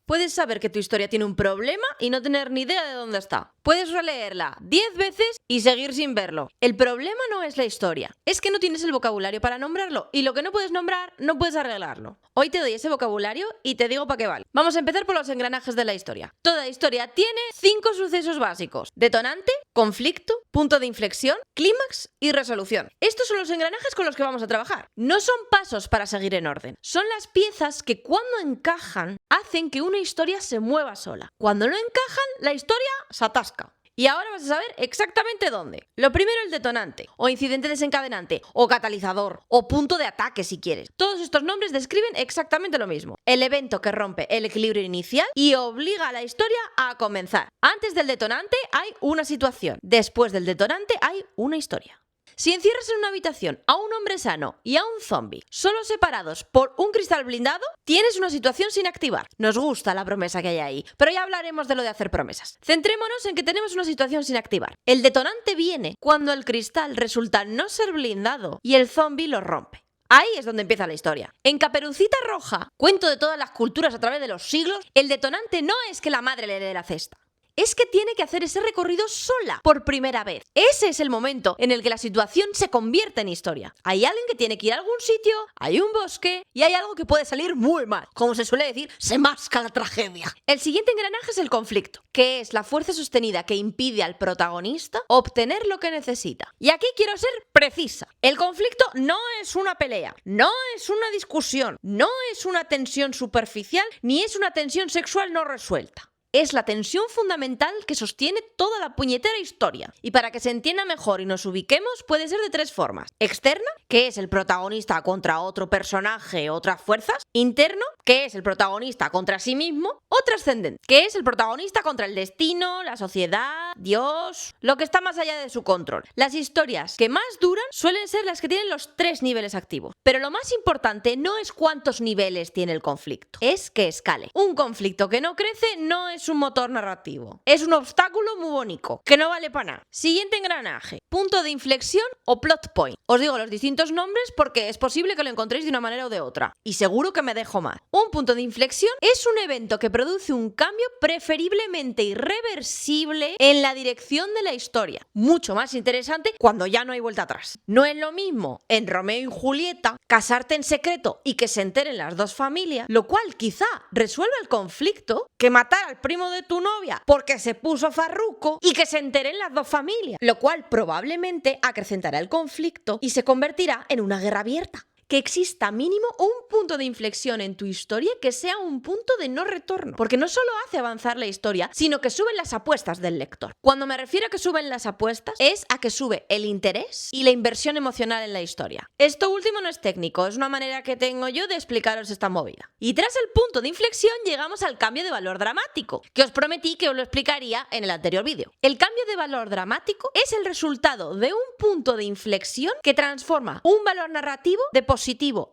Puedes saber que tu historia tiene un problema y no tener ni idea de dónde está. Puedes releerla 10 veces y seguir sin verlo. El problema no es la historia, es que no tienes el vocabulario para nombrarlo, y lo que no puedes nombrar, no puedes arreglarlo. Hoy te doy ese vocabulario y te digo para qué vale. Vamos a empezar por los engranajes de la historia. Toda historia tiene 5 sucesos básicos: detonante, conflicto, punto de inflexión, clímax y resolución. Estos son los engranajes con los que vamos a trabajar. No son pasos para seguir en orden, son las piezas que cuando encajan hacen que una historia se mueva sola. Cuando no encajan, la historia se atasca. Y ahora vas a saber exactamente dónde. Lo primero, el detonante, o incidente desencadenante, o catalizador, o punto de ataque si quieres. Todos estos nombres describen exactamente lo mismo: el evento que rompe el equilibrio inicial y obliga a la historia a comenzar. Antes del detonante hay una situación, después del detonante hay una historia. Si encierras en una habitación a un hombre sano y a un zombie, solo separados por un cristal blindado, tienes una situación sin activar. Nos gusta la promesa que hay ahí, pero ya hablaremos de lo de hacer promesas. Centrémonos en que tenemos una situación sin activar. El detonante viene cuando el cristal resulta no ser blindado y el zombie lo rompe. Ahí es donde empieza la historia. En Caperucita Roja, cuento de todas las culturas a través de los siglos, el detonante no es que la madre le dé la cesta. Es que tiene que hacer ese recorrido sola por primera vez. Ese es el momento en el que la situación se convierte en historia. Hay alguien que tiene que ir a algún sitio, hay un bosque y hay algo que puede salir muy mal. Como se suele decir, se masca la tragedia. El siguiente engranaje es el conflicto, que es la fuerza sostenida que impide al protagonista obtener lo que necesita. Y aquí quiero ser precisa. El conflicto no es una pelea, no es una discusión, no es una tensión superficial, ni es una tensión sexual no resuelta. Es la tensión fundamental que sostiene toda la puñetera historia. Y para que se entienda mejor y nos ubiquemos, puede ser de 3 formas: externa, que es el protagonista contra otro personaje, otras fuerzas; interno, que es el protagonista contra sí mismo; o trascendente, que es el protagonista contra el destino, la sociedad, Dios, lo que está más allá de su control. Las historias que más duran suelen ser las que tienen los 3 niveles activos. Pero lo más importante no es cuántos niveles tiene el conflicto, es que escale. Un conflicto que no crece no es un motor narrativo, es un obstáculo muy bonito, que no vale para nada. Siguiente engranaje: punto de inflexión o plot point. Os digo los distintos nombres porque es posible que lo encontréis de una manera o de otra, y seguro que me dejo mal. Un punto de inflexión es un evento que produce un cambio preferiblemente irreversible en la dirección de la historia. Mucho más interesante cuando ya no hay vuelta atrás. No es lo mismo en Romeo y Julieta casarte en secreto y que se enteren las dos familias, lo cual quizá resuelva el conflicto, que matar al primo de tu novia porque se puso farruco y que se enteren las dos familias, lo cual probablemente acrecentará el conflicto y se convertirá en una guerra abierta. Que exista mínimo un punto de inflexión en tu historia que sea un punto de no retorno, porque no solo hace avanzar la historia, sino que suben las apuestas del lector. Cuando me refiero a que suben las apuestas, es a que sube el interés y la inversión emocional en la historia. Esto último no es técnico, es una manera que tengo yo de explicaros esta movida. Y tras el punto de inflexión llegamos al cambio de valor dramático, que os prometí que os lo explicaría en el anterior vídeo. El cambio de valor dramático es el resultado de un punto de inflexión que transforma un valor narrativo de positivo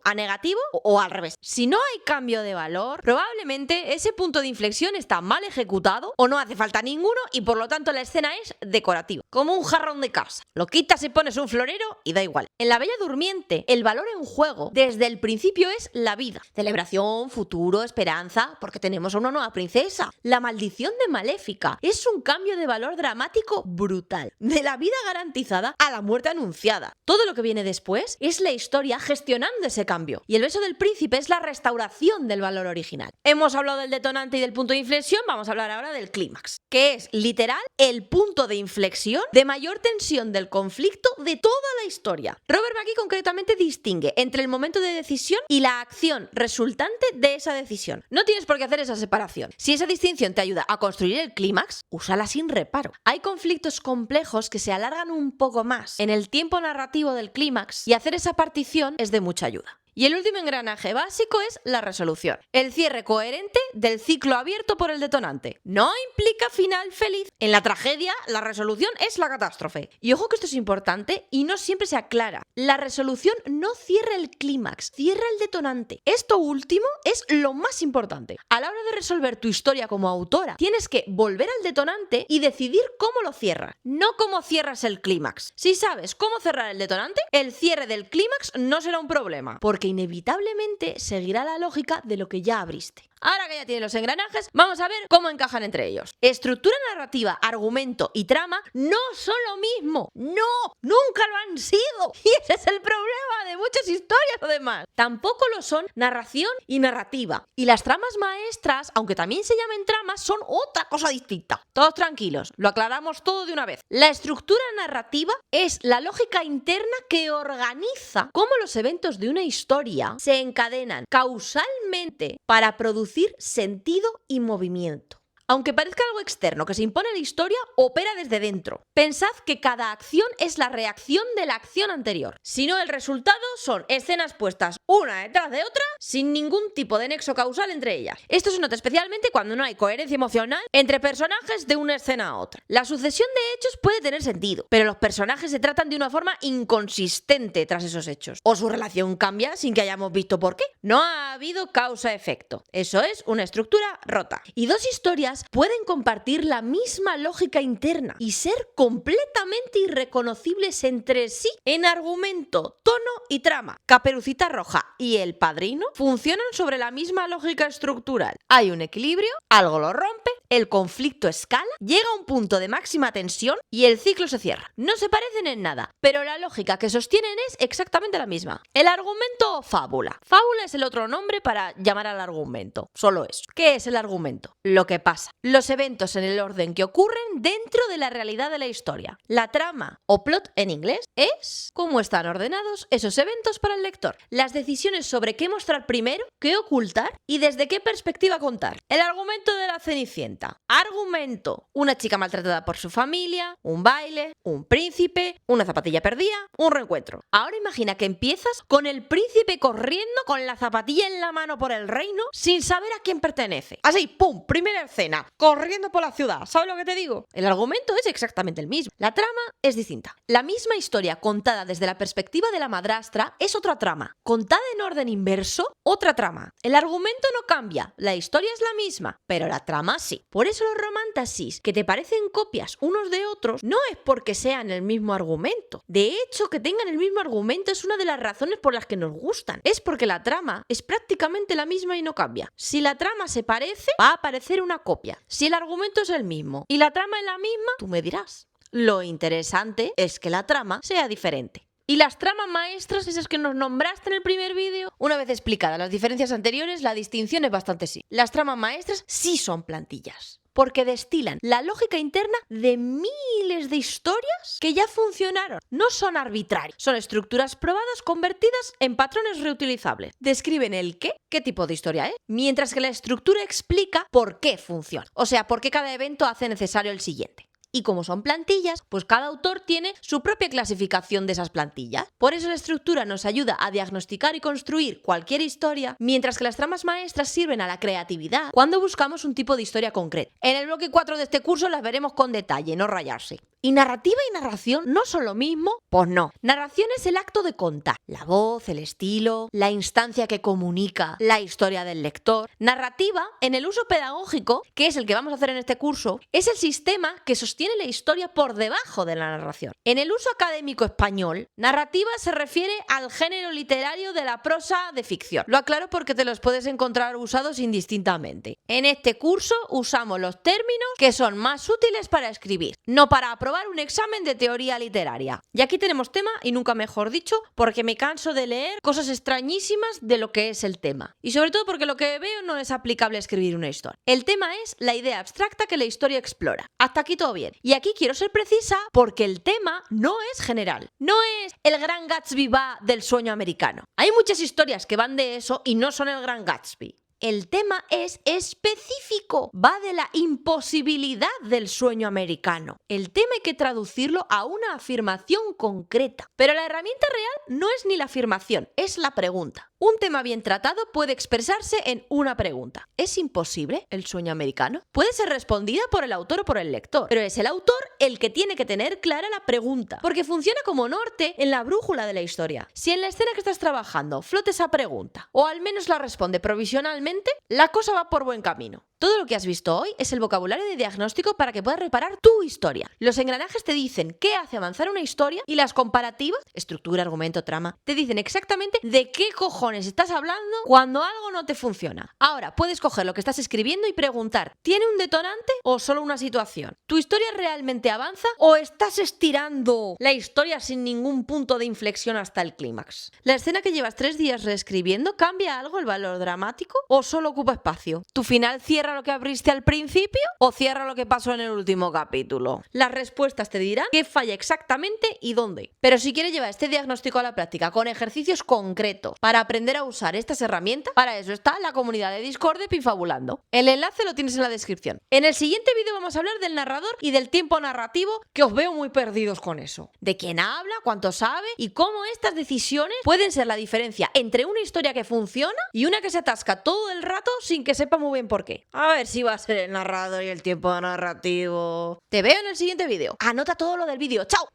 a negativo o al revés. Si no hay cambio de valor, probablemente ese punto de inflexión está mal ejecutado o no hace falta ninguno y por lo tanto la escena es decorativa, como un jarrón de casa. Lo quitas y pones un florero y da igual. En La Bella Durmiente, el valor en juego desde el principio es la vida. Celebración, futuro, esperanza, porque tenemos a una nueva princesa. La maldición de Maléfica es un cambio de valor dramático brutal. De la vida garantizada a la muerte anunciada. Todo lo que viene después es la historia gestionando ese cambio. Y el beso del príncipe es la restauración del valor original. Hemos hablado del detonante y del punto de inflexión, vamos a hablar ahora del clímax, que es literal el punto de inflexión de mayor tensión del conflicto de toda la historia. Robert McKee concretamente distingue entre el momento de decisión y la acción resultante de esa decisión. No tienes por qué hacer esa separación. Si esa distinción te ayuda a construir el clímax, úsala sin reparo. Hay conflictos complejos que se alargan un poco más en el tiempo narrativo del clímax y hacer esa partición es de mucha ayuda. Y el último engranaje básico es la resolución. El cierre coherente del ciclo abierto por el detonante. No implica final feliz. En la tragedia, la resolución es la catástrofe. Y ojo que esto es importante y no siempre se aclara. La resolución no cierra el clímax, cierra el detonante. Esto último es lo más importante. A la hora de resolver tu historia como autora, tienes que volver al detonante y decidir cómo lo cierras, no cómo cierras el clímax. Si sabes cómo cerrar el detonante, el cierre del clímax no será un problema, porque inevitablemente seguirá la lógica de lo que ya abriste. Ahora que ya tienen los engranajes, vamos a ver cómo encajan entre ellos. Estructura narrativa, argumento y trama no son lo mismo. No, nunca lo han sido. Y ese es el problema de muchas historias, además. Tampoco lo son narración y narrativa. Y las tramas maestras, aunque también se llamen tramas, son otra cosa distinta. Todos tranquilos, lo aclaramos todo de una vez. La estructura narrativa es la lógica interna que organiza cómo los eventos de una historia se encadenan causalmente para producir sentido y movimiento. Aunque parezca algo externo que se impone a la historia, opera desde dentro. Pensad que cada acción es la reacción de la acción anterior. Si no, el resultado son escenas puestas una detrás de otra sin ningún tipo de nexo causal entre ellas. Esto se nota especialmente cuando no hay coherencia emocional entre personajes de una escena a otra. La sucesión de hechos puede tener sentido, pero los personajes se tratan de una forma inconsistente tras esos hechos. O su relación cambia sin que hayamos visto por qué. No ha habido causa-efecto. Eso es una estructura rota. Y dos historias pueden compartir la misma lógica interna y ser completamente irreconocibles entre sí en argumento, tono y trama. Caperucita Roja y El Padrino funcionan sobre la misma lógica estructural. Hay un equilibrio, algo lo rompe, el conflicto escala, llega a un punto de máxima tensión y el ciclo se cierra. No se parecen en nada, pero la lógica que sostienen es exactamente la misma. El argumento o fábula. Fábula es el otro nombre para llamar al argumento. Solo eso. ¿Qué es el argumento? Lo que pasa. Los eventos en el orden que ocurren dentro de la realidad de la historia. La trama, o plot en inglés, es cómo están ordenados esos eventos para el lector. Las decisiones sobre qué mostrar primero, qué ocultar y desde qué perspectiva contar. El argumento de la Cenicienta. Argumento. Una chica maltratada por su familia, un baile, un príncipe, una zapatilla perdida, un reencuentro. Ahora imagina que empiezas con el príncipe corriendo con la zapatilla en la mano por el reino sin saber a quién pertenece. Así, ¡pum! Primera escena. Corriendo por la ciudad. ¿Sabes lo que te digo? El argumento es exactamente el mismo. La trama es distinta. La misma historia contada desde la perspectiva de la madrastra es otra trama. Contada en orden inverso, otra trama. El argumento no cambia. La historia es la misma, pero la trama sí. Por eso los romantasis que te parecen copias unos de otros no es porque sean el mismo argumento. De hecho, que tengan el mismo argumento es una de las razones por las que nos gustan. Es porque la trama es prácticamente la misma y no cambia. Si la trama se parece, va a aparecer una copia. Si el argumento es el mismo y la trama es la misma, tú me dirás. Lo interesante es que la trama sea diferente. Y las tramas maestras, esas que nos nombraste en el primer vídeo, una vez explicadas las diferencias anteriores, la distinción es bastante sí. Las tramas maestras sí son plantillas, porque destilan la lógica interna de miles de historias que ya funcionaron. No son arbitrarias, son estructuras probadas convertidas en patrones reutilizables. Describen el qué tipo de historia es, mientras que la estructura explica por qué funciona. O sea, por qué cada evento hace necesario el siguiente. Y como son plantillas, pues cada autor tiene su propia clasificación de esas plantillas. Por eso la estructura nos ayuda a diagnosticar y construir cualquier historia, mientras que las tramas maestras sirven a la creatividad cuando buscamos un tipo de historia concreta. En el bloque 4 de este curso las veremos con detalle, no rayarse. ¿Y narrativa y narración no son lo mismo? Pues no. Narración es el acto de contar. La voz, el estilo, la instancia que comunica la historia del lector. Narrativa, en el uso pedagógico, que es el que vamos a hacer en este curso, es el sistema que sostiene la historia por debajo de la narración. En el uso académico español, narrativa se refiere al género literario de la prosa de ficción. Lo aclaro porque te los puedes encontrar usados indistintamente. En este curso usamos los términos que son más útiles para escribir, no para aprobar un examen de teoría literaria. Y aquí tenemos tema, y nunca mejor dicho, porque me canso de leer cosas extrañísimas de lo que es el tema. Y sobre todo porque lo que veo no es aplicable a escribir una historia. El tema es la idea abstracta que la historia explora. Hasta aquí todo bien. Y aquí quiero ser precisa porque el tema no es general. No es el Gran Gatsby va del sueño americano. Hay muchas historias que van de eso y no son el Gran Gatsby. El tema es específico, va de la imposibilidad del sueño americano. El tema hay que traducirlo a una afirmación concreta. Pero la herramienta real no es ni la afirmación, es la pregunta. Un tema bien tratado puede expresarse en una pregunta. ¿Es imposible el sueño americano? Puede ser respondida por el autor o por el lector, pero es el autor el que tiene que tener clara la pregunta, porque funciona como norte en la brújula de la historia. Si en la escena que estás trabajando flota esa pregunta, o al menos la responde provisionalmente, la cosa va por buen camino. Todo lo que has visto hoy es el vocabulario de diagnóstico para que puedas reparar tu historia. Los engranajes te dicen qué hace avanzar una historia y las comparativas, estructura, argumento, trama, te dicen exactamente de qué cojones estás hablando cuando algo no te funciona. Ahora, puedes coger lo que estás escribiendo y preguntar, ¿tiene un detonante o solo una situación? ¿Tu historia realmente avanza o estás estirando la historia sin ningún punto de inflexión hasta el clímax? ¿La escena que llevas 3 días reescribiendo cambia algo el valor dramático o solo ocupa espacio? ¿Tu final cierra lo que abriste al principio o cierra lo que pasó en el último capítulo? Las respuestas te dirán qué falla exactamente y dónde. Pero si quieres llevar este diagnóstico a la práctica con ejercicios concretos para aprender a usar estas herramientas, para eso está la comunidad de Discord de Pinfabulando. El enlace lo tienes en la descripción. En el siguiente vídeo vamos a hablar del narrador y del tiempo narrativo, que os veo muy perdidos con eso. De quién habla, cuánto sabe y cómo estas decisiones pueden ser la diferencia entre una historia que funciona y una que se atasca todo el rato sin que sepa muy bien por qué. A ver si va a ser el narrador y el tiempo narrativo. Te veo en el siguiente vídeo. Anota todo lo del vídeo. ¡Chao!